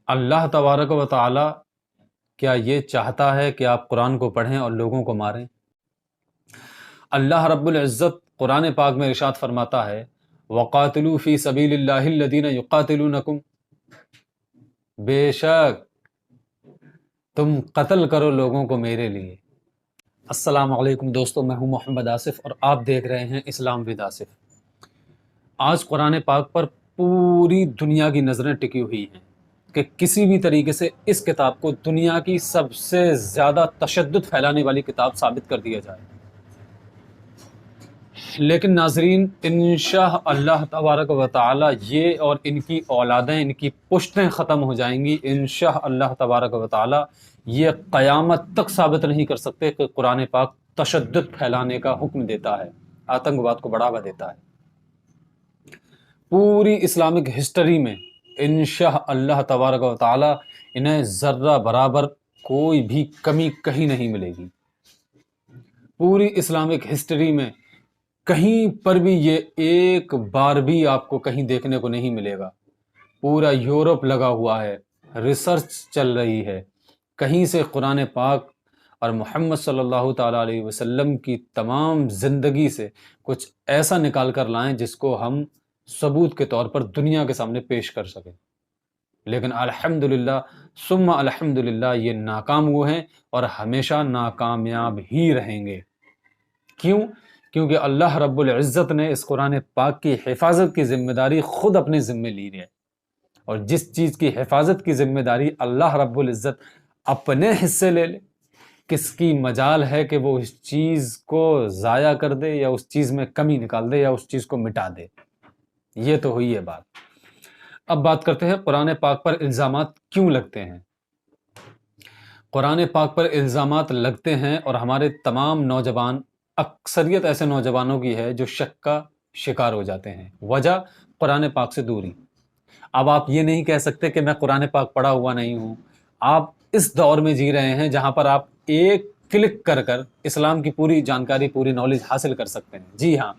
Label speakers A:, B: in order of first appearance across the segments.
A: اللہ تبارک و تعالی کیا یہ چاہتا ہے کہ آپ قرآن کو پڑھیں اور لوگوں کو ماریں؟ اللہ رب العزت قرآن پاک میں ارشاد فرماتا ہے وَقَاتِلُوا فِي سَبِيلِ اللَّهِ الَّذِينَ يُقَاتِلُونَكُمْ، بے شک تم قتل کرو لوگوں کو میرے لیے۔ السلام علیکم دوستو، میں ہوں محمد آصف اور آپ دیکھ رہے ہیں اسلام ود آصف۔ آج قرآن پاک پر پوری دنیا کی نظریں ٹکی ہوئی ہیں کہ کسی بھی طریقے سے اس کتاب کو دنیا کی سب سے زیادہ تشدد پھیلانے والی کتاب ثابت کر دیا جائے، لیکن ناظرین انشاء اللہ تبارک و تعالی یہ اور ان کی اولادیں، ان کی پشتیں ختم ہو جائیں گی انشاء اللہ تبارک و تعالی۔ یہ قیامت تک ثابت نہیں کر سکتے کہ قرآن پاک تشدد پھیلانے کا حکم دیتا ہے، آتنکواد کو بڑھاوا دیتا ہے۔ پوری اسلامک ہسٹری میں انشاء اللہ تبارک و تعالی انہیں ذرہ برابر کوئی بھی کمی کہیں نہیں ملے گی۔ پوری اسلامک ہسٹری میں کہیں پر بھی یہ ایک بار بھی آپ کو کہیں دیکھنے کو نہیں ملے گا۔ پورا یورپ لگا ہوا ہے، ریسرچ چل رہی ہے، کہیں سے قرآن پاک اور محمد صلی اللہ تعالیٰ علیہ وسلم کی تمام زندگی سے کچھ ایسا نکال کر لائیں جس کو ہم ثبوت کے طور پر دنیا کے سامنے پیش کر سکیں، لیکن الحمدللہ ثم الحمدللہ یہ ناکام ہوئے ہیں اور ہمیشہ ناکامیاب ہی رہیں گے۔ کیوں؟ کیونکہ اللہ رب العزت نے اس قرآن پاک کی حفاظت کی ذمہ داری خود اپنے ذمہ لی ہے، اور جس چیز کی حفاظت کی ذمہ داری اللہ رب العزت اپنے حصے لے لے، کس کی مجال ہے کہ وہ اس چیز کو ضائع کر دے یا اس چیز میں کمی نکال دے یا اس چیز کو مٹا دے؟ یہ تو ہوئی ہے بات۔ اب بات کرتے ہیں قرآن پاک پر الزامات کیوں لگتے ہیں۔ قرآن پاک پر الزامات لگتے ہیں اور ہمارے تمام نوجوان، اکثریت ایسے نوجوانوں کی ہے جو شک کا شکار ہو جاتے ہیں۔ وجہ قرآن پاک سے دوری۔ اب آپ یہ نہیں کہہ سکتے کہ میں قرآن پاک پڑھا ہوا نہیں ہوں۔ آپ اس دور میں جی رہے ہیں جہاں پر آپ ایک کلک کر کر اسلام کی پوری جانکاری، پوری نالج حاصل کر سکتے ہیں۔ جی ہاں،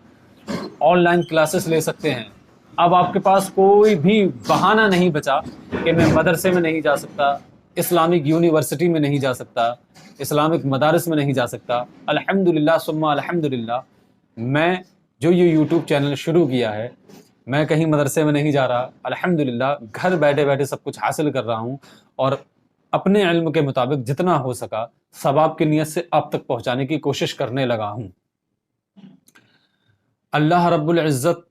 A: آن لائن کلاسز لے سکتے ہیں۔ اب آپ کے پاس کوئی بھی بہانہ نہیں بچا کہ میں مدرسے میں نہیں جا سکتا، اسلامک یونیورسٹی میں نہیں جا سکتا، اسلامک مدارس میں نہیں جا سکتا۔ الحمدللہ ثم الحمدللہ میں جو یہ یوٹیوب چینل شروع کیا ہے، میں کہیں مدرسے میں نہیں جا رہا، الحمدللہ گھر بیٹھے بیٹھے سب کچھ حاصل کر رہا ہوں، اور اپنے علم کے مطابق جتنا ہو سکا ثواب کی نیت سے آپ تک پہنچانے کی کوشش کرنے لگا ہوں۔ اللہ رب العزت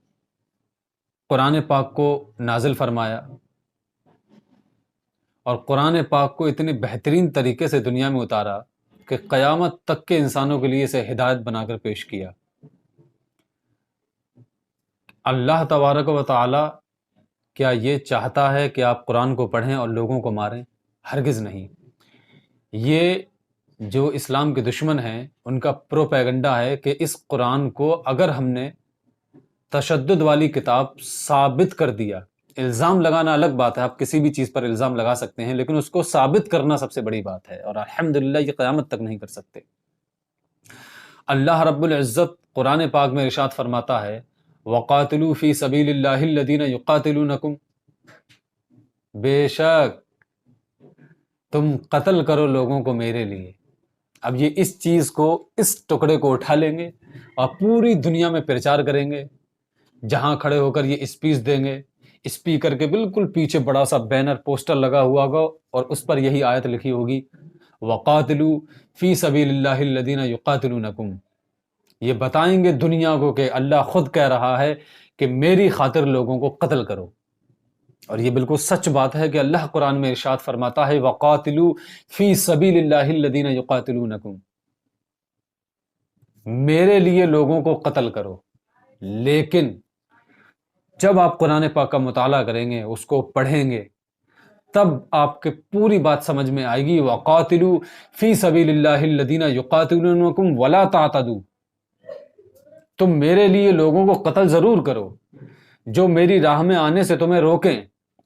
A: قرآن پاک کو نازل فرمایا اور قرآن پاک کو اتنے بہترین طریقے سے دنیا میں اتارا کہ قیامت تک کے انسانوں کے لیے اسے ہدایت بنا کر پیش کیا۔ اللہ تبارک و تعالی کیا یہ چاہتا ہے کہ آپ قرآن کو پڑھیں اور لوگوں کو ماریں؟ ہرگز نہیں۔ یہ جو اسلام کے دشمن ہیں ان کا پروپیگنڈا ہے کہ اس قرآن کو اگر ہم نے تشدد والی کتاب ثابت کر دیا، الزام لگانا الگ بات ہے، آپ کسی بھی چیز پر الزام لگا سکتے ہیں، لیکن اس کو ثابت کرنا سب سے بڑی بات ہے، اور الحمدللہ یہ قیامت تک نہیں کر سکتے۔ اللہ رب العزت قرآن پاک میں ارشاد فرماتا ہے وَقَاتِلُوا فِي سَبِيلِ اللَّهِ الَّذِينَ يُقَاتِلُونَكُمْ، بے شک تم قتل کرو لوگوں کو میرے لیے۔ اب یہ اس چیز کو، اس ٹکڑے کو اٹھا لیں گے اور پوری دنیا میں پرچار کریں گے، جہاں کھڑے ہو کر یہ اسپیچ دیں گے، اسپیکر کے بالکل پیچھے بڑا سا بینر پوسٹر لگا ہوا ہوگا اور اس پر یہی آیت لکھی ہوگی وَقَاتِلُوا فِي سَبِيلِ اللَّهِ الَّذِينَ يُقَاتِلُونَكُمْ۔ یہ بتائیں گے دنیا کو کہ اللہ خود کہہ رہا ہے کہ میری خاطر لوگوں کو قتل کرو، اور یہ بالکل سچ بات ہے کہ اللہ قرآن میں ارشاد فرماتا ہے وَقَاتِلُوا فِي سَبِيلِ اللَّهِ الَّذِينَ يُقَاتِلُونَكُمْ، میرے لیے لوگوں کو قتل کرو۔ لیکن جب آپ قرآن پاک کا مطالعہ کریں گے، اس کو پڑھیں گے، تب آپ کے پوری بات سمجھ میں آئے گی وَقَاتِلُوا فِي سَبِيلِ اللَّهِ الَّذِينَ يُقَاتِلُونَكُمْ وَلَا تَعْتَدُوا، تم میرے لیے لوگوں کو قتل ضرور کرو، جو میری راہ میں آنے سے تمہیں روکیں،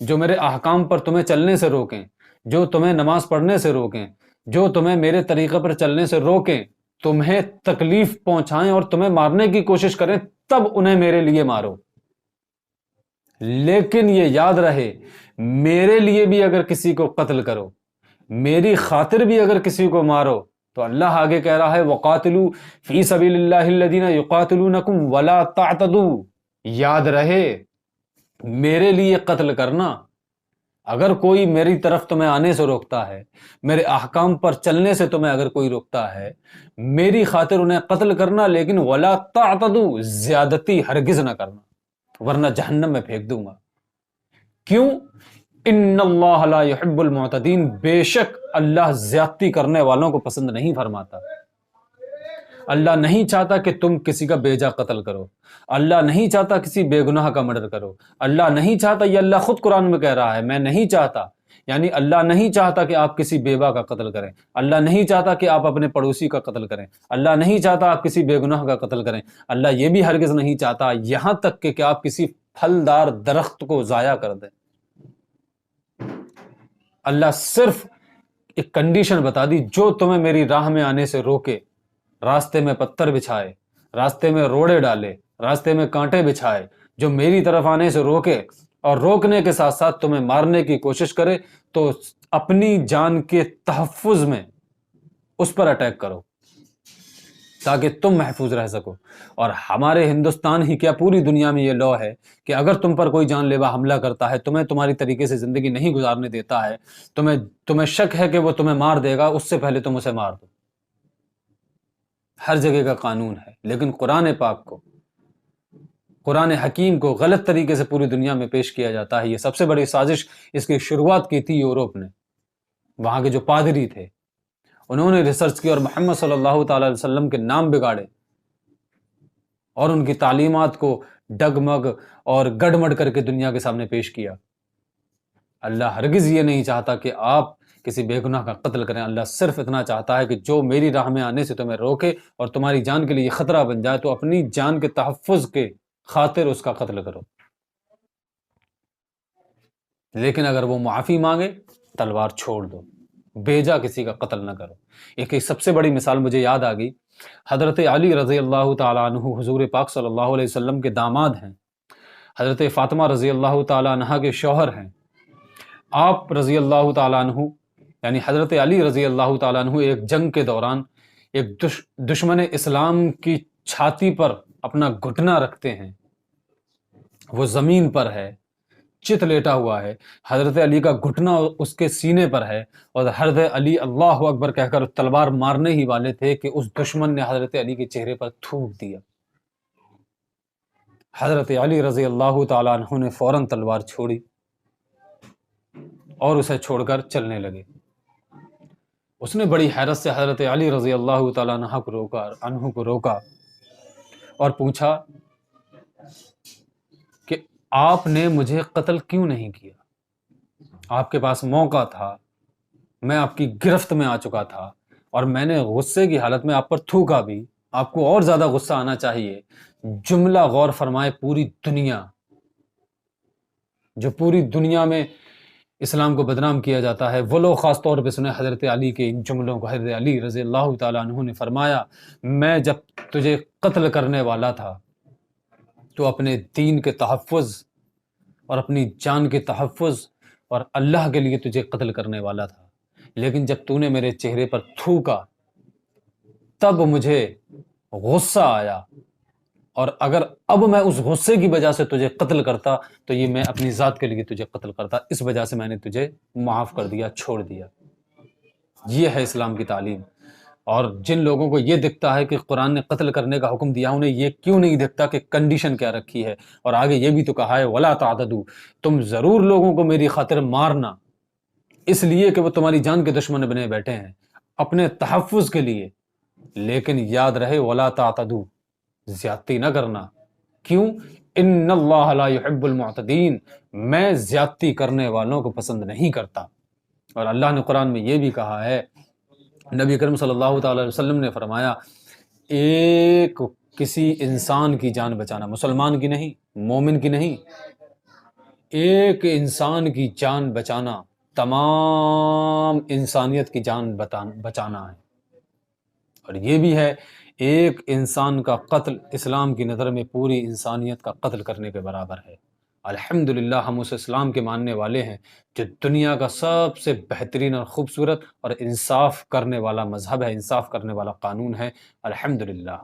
A: جو میرے احکام پر تمہیں چلنے سے روکیں، جو تمہیں نماز پڑھنے سے روکیں، جو تمہیں میرے طریقے پر چلنے سے روکیں، تمہیں تکلیف پہنچائیں اور تمہیں مارنے کی کوشش کریں، تب انہیں میرے لیے مارو۔ لیکن یہ یاد رہے میرے لیے بھی اگر کسی کو قتل کرو، میری خاطر بھی اگر کسی کو مارو، تو اللہ آگے کہہ رہا ہے وَقَاتِلُوا فِي سَبِيلِ اللَّهِ الَّذِينَ يُقَاتِلُونَكُمْ وَلَا تَعْتَدُوا، یاد رہے میرے لیے قتل کرنا، اگر کوئی میری طرف تمہیں آنے سے روکتا ہے، میرے احکام پر چلنے سے تمہیں اگر کوئی روکتا ہے، میری خاطر انہیں قتل کرنا، لیکن وَلَا تَعْتَدُوا، زیادتی ہرگز نہ کرنا، ورنہ جہنم میں پھینک دوں گا۔ کیوں؟ ان اللہ لا يحب المعتدین، بے شک اللہ زیادتی کرنے والوں کو پسند نہیں فرماتا۔ اللہ نہیں چاہتا کہ تم کسی کا بیجا قتل کرو، اللہ نہیں چاہتا کسی بے گناہ کا مرڈر کرو، اللہ نہیں چاہتا، یہ اللہ خود قرآن میں کہہ رہا ہے، میں نہیں چاہتا، یعنی اللہ نہیں چاہتا کہ آپ کسی بیوہ کا قتل کریں، اللہ نہیں چاہتا کہ آپ اپنے پڑوسی کا قتل کریں، اللہ نہیں چاہتا آپ کسی بے گناہ کا قتل کریں، اللہ یہ بھی ہرگز نہیں چاہتا یہاں تک کہ آپ کسی پھلدار درخت کو ضائع کر دیں۔ اللہ صرف ایک کنڈیشن بتا دی، جو تمہیں میری راہ میں آنے سے روکے، راستے میں پتھر بچھائے، راستے میں روڑے ڈالے، راستے میں کانٹے بچھائے، جو میری طرف آنے سے روکے اور روکنے کے ساتھ ساتھ تمہیں مارنے کی کوشش کرے، تو اپنی جان کے تحفظ میں اس پر اٹیک کرو تاکہ تم محفوظ رہ سکو۔ اور ہمارے ہندوستان ہی کیا پوری دنیا میں یہ لا ہے کہ اگر تم پر کوئی جان لیوا حملہ کرتا ہے، تمہیں تمہاری طریقے سے زندگی نہیں گزارنے دیتا ہے، تمہیں شک ہے کہ وہ تمہیں مار دے گا، اس سے پہلے تم اسے مار دو۔ ہر جگہ کا قانون ہے، لیکن قرآن پاک کو، قرآن حکیم کو غلط طریقے سے پوری دنیا میں پیش کیا جاتا ہے۔ یہ سب سے بڑی سازش اس کی شروعات کی تھی یورپ نے، وہاں کے جو پادری تھے، انہوں نے ریسرچ کی اور محمد صلی اللہ تعالی علیہ وسلم کے نام بگاڑے اور ان کی تعلیمات کو ڈگمگ اور گڑمڑ کر کے دنیا کے سامنے پیش کیا۔ اللہ ہرگز یہ نہیں چاہتا کہ آپ کسی بے گناہ کا قتل کریں، اللہ صرف اتنا چاہتا ہے کہ جو میری راہ میں آنے سے تمہیں روکے اور تمہاری جان کے لیے خطرہ بن جائے، تو اپنی جان کے تحفظ کے خاطر اس کا قتل کرو، لیکن اگر وہ معافی مانگے تلوار چھوڑ دو، بیجا کسی کا قتل نہ کرو۔ ایک سب سے بڑی مثال مجھے یاد آ گئی، حضرت علی رضی اللہ تعالیٰ عنہ حضور پاک صلی اللہ علیہ وسلم کے داماد ہیں، حضرت فاطمہ رضی اللہ تعالیٰ عنہ کے شوہر ہیں۔ آپ رضی اللہ تعالیٰ عنہ یعنی حضرت علی رضی اللہ تعالیٰ عنہ ایک جنگ کے دوران ایک دشمن اسلام کی چھاتی پر اپنا گھٹنا رکھتے ہیں، وہ زمین پر ہے، چت لیٹا ہوا ہے، حضرت علی کا گھٹنا اس کے سینے پر ہے، اور حضرت علی اللہ اکبر کہہ کر تلوار مارنے ہی والے تھے کہ اس دشمن نے حضرت علی کے چہرے پر تھوک دیا۔ حضرت علی رضی اللہ تعالیٰ عنہ نے فوراً تلوار چھوڑی اور اسے چھوڑ کر چلنے لگے۔ اس نے بڑی حیرت سے حضرت علی رضی اللہ تعالیٰ عنہ کو روکا اور پوچھا کہ آپ نے مجھے قتل کیوں نہیں کیا؟ آپ کے پاس موقع تھا، میں آپ کی گرفت میں آ چکا تھا، اور میں نے غصے کی حالت میں آپ پر تھوکا بھی۔ آپ کو اور زیادہ غصہ آنا چاہیے۔ جملہ غور فرمائے، پوری دنیا، جو پوری دنیا میں اسلام کو بدنام کیا جاتا ہے، وہ لوگ خاص طور پہ سنیں حضرت علی کے ان جملوں کو۔ حضرت علی رضی اللہ تعالیٰ عنہ نے فرمایا، میں جب تجھے قتل کرنے والا تھا تو اپنے دین کے تحفظ اور اپنی جان کے تحفظ اور اللہ کے لیے تجھے قتل کرنے والا تھا، لیکن جب تو نے میرے چہرے پر تھوکا تب مجھے غصہ آیا، اور اگر اب میں اس غصے کی وجہ سے تجھے قتل کرتا تو یہ میں اپنی ذات کے لیے تجھے قتل کرتا، اس وجہ سے میں نے تجھے معاف کر دیا، چھوڑ دیا۔ یہ ہے اسلام کی تعلیم۔ اور جن لوگوں کو یہ دکھتا ہے کہ قرآن نے قتل کرنے کا حکم دیا، انہیں یہ کیوں نہیں دکھتا کہ کنڈیشن کیا رکھی ہے، اور آگے یہ بھی تو کہا ہے وَلَا تَعْتَدُوا، تم ضرور لوگوں کو میری خاطر مارنا، اس لیے کہ وہ تمہاری جان کے دشمن بنے بیٹھے ہیں، اپنے تحفظ کے لیے، لیکن یاد رہے وَلَا تَعْتَدُوا، زیادتی نہ کرنا۔ کیوں؟ ان اللہ لا يحب المعتدین، میں زیادتی کرنے والوں کو پسند نہیں کرتا۔ اور اللہ نے قرآن میں یہ بھی کہا ہے، نبی کریم صلی اللہ تعالی علیہ وسلم نے فرمایا، ایک کسی انسان کی جان بچانا، مسلمان کی نہیں، مومن کی نہیں، ایک انسان کی جان بچانا تمام انسانیت کی جان بچانا ہے۔ اور یہ بھی ہے، ایک انسان کا قتل اسلام کی نظر میں پوری انسانیت کا قتل کرنے کے برابر ہے۔ الحمدللہ ہم اس اسلام کے ماننے والے ہیں جو دنیا کا سب سے بہترین اور خوبصورت اور انصاف کرنے والا مذہب ہے، انصاف کرنے والا قانون ہے، الحمدللہ۔